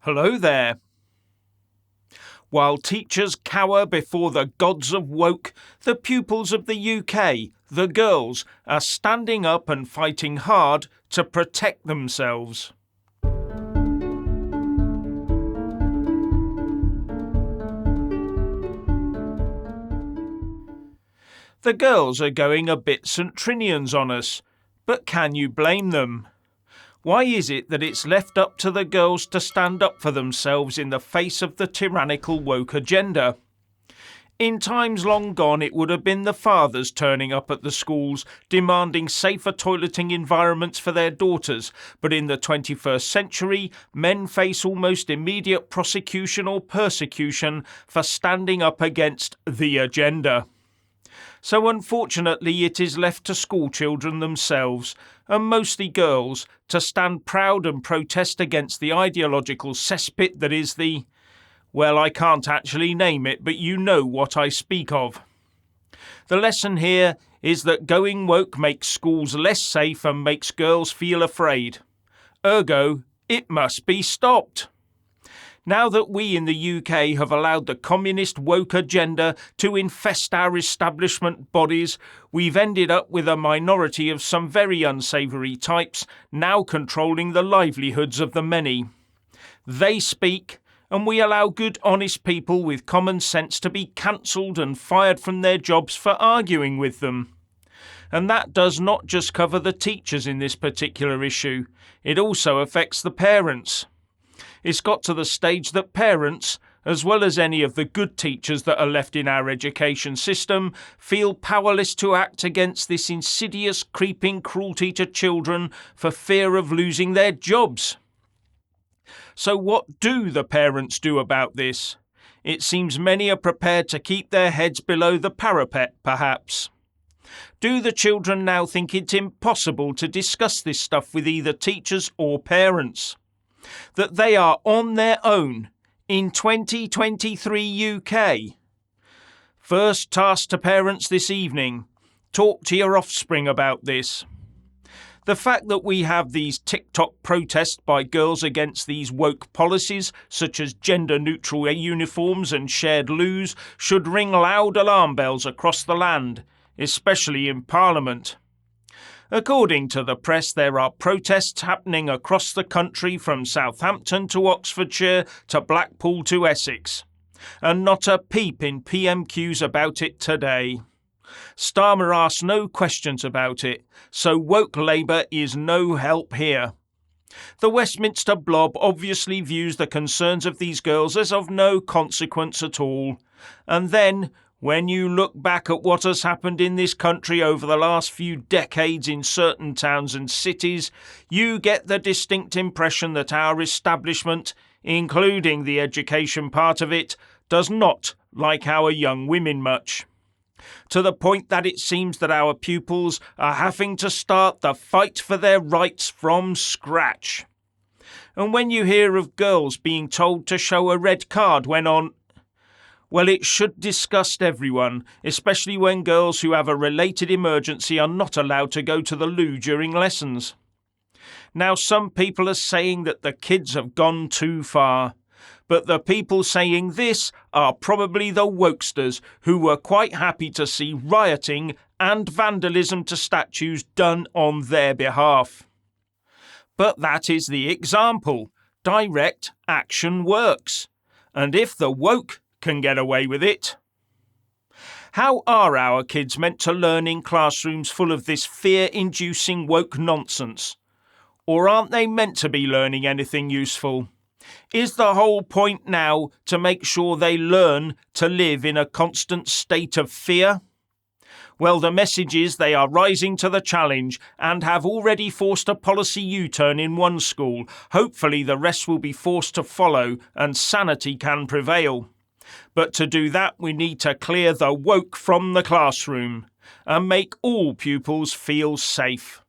Hello there. While teachers cower before the gods of woke, the pupils of the UK, the girls, are standing up and fighting hard to protect themselves. The girls are going a bit St. Trinians on us, but can you blame them? Why is it that it's left up to the girls to stand up for themselves in the face of the tyrannical woke agenda? In times long gone, it would have been the fathers turning up at the schools, demanding safer toileting environments for their daughters, but in the 21st century, men face almost immediate prosecution or persecution for standing up against the agenda. So unfortunately it is left to school children themselves, and mostly girls, to stand proud and protest against the ideological cesspit that is I can't actually name it, but you know what I speak of. The lesson here is that going woke makes schools less safe and makes girls feel afraid. Ergo, it must be stopped. Now that we in the UK have allowed the communist woke agenda to infest our establishment bodies, we've ended up with a minority of some very unsavoury types now controlling the livelihoods of the many. They speak, and we allow good honest people with common sense to be cancelled and fired from their jobs for arguing with them. And that does not just cover the teachers in this particular issue, it also affects the parents. It's got to the stage that parents, as well as any of the good teachers that are left in our education system, feel powerless to act against this insidious creeping cruelty to children for fear of losing their jobs. So what do the parents do about this? It seems many are prepared to keep their heads below the parapet, perhaps. Do the children now think it's impossible to discuss this stuff with either teachers or parents? That they are on their own in 2023 UK? First task to parents this evening: talk to your offspring about this. The fact that we have these TikTok protests by girls against these woke policies, such as gender-neutral uniforms and shared loos, should ring loud alarm bells across the land, especially in Parliament. According to the press, there are protests happening across the country from Southampton to Oxfordshire to Blackpool to Essex. And not a peep in PMQs about it today. Starmer asked no questions about it, so woke Labour is no help here. The Westminster blob obviously views the concerns of these girls as of no consequence at all. And then, when you look back at what has happened in this country over the last few decades in certain towns and cities, you get the distinct impression that our establishment, including the education part of it, does not like our young women much. To the point that it seems that our pupils are having to start the fight for their rights from scratch. And when you hear of girls being told to show a red card when on, well, it should disgust everyone, especially when girls who have a related emergency are not allowed to go to the loo during lessons. Now, some people are saying that the kids have gone too far, but the people saying this are probably the wokesters who were quite happy to see rioting and vandalism to statues done on their behalf. But that is the example. Direct action works. And if the woke can get away with it. How are our kids meant to learn in classrooms full of this fear-inducing woke nonsense? Or aren't they meant to be learning anything useful? Is the whole point now to make sure they learn to live in a constant state of fear? Well, the message is they are rising to the challenge and have already forced a policy U-turn in one school. Hopefully the rest will be forced to follow and sanity can prevail. But to do that, we need to clear the woke from the classroom and make all pupils feel safe.